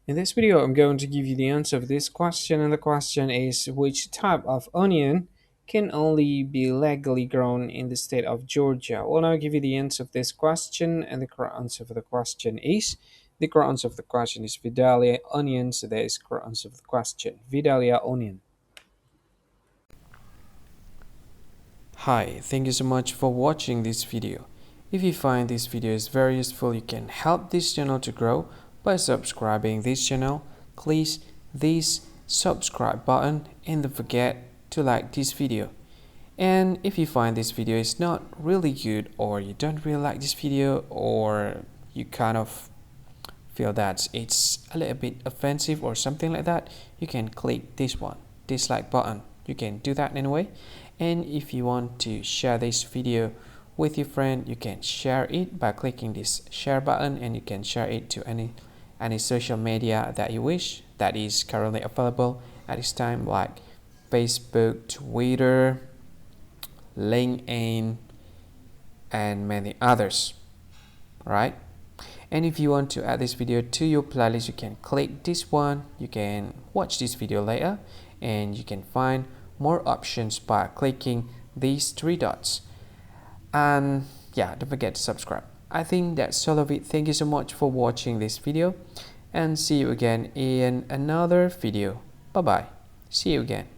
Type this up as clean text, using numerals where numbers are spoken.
In this video, I'm going to give you the answer of this question, and the question is which type of onion can only be legally grown in the state of Georgia? Well, now I'll give you the answer of this question, and the correct answer for the question is Vidalia onion. So that is correct answer of the question, Vidalia onion. Hi, thank you so much for watching this video. If you find this video is very useful, you can help this channel to grow by subscribing this channel. Please this subscribe button and don't forget to like this video. And if you find this video is not really good, or you don't really like this video, or you kind of feel that it's a little bit offensive or something like that, you can click this one, dislike button. You can do that anyway. And if you want to share this video with your friend, you can share it by clicking this share button, and you can share it to any social media that you wish that is currently available at this time, like Facebook, Twitter, LinkedIn, and many others, right? And if you want to add this video to your playlist, you can click this one. You can watch this video later, and you can find more options by clicking these three dots. And yeah, don't forget to subscribe. I think that's all of it. Thank you so much for watching this video, and see you again in another video. Bye bye. See you again.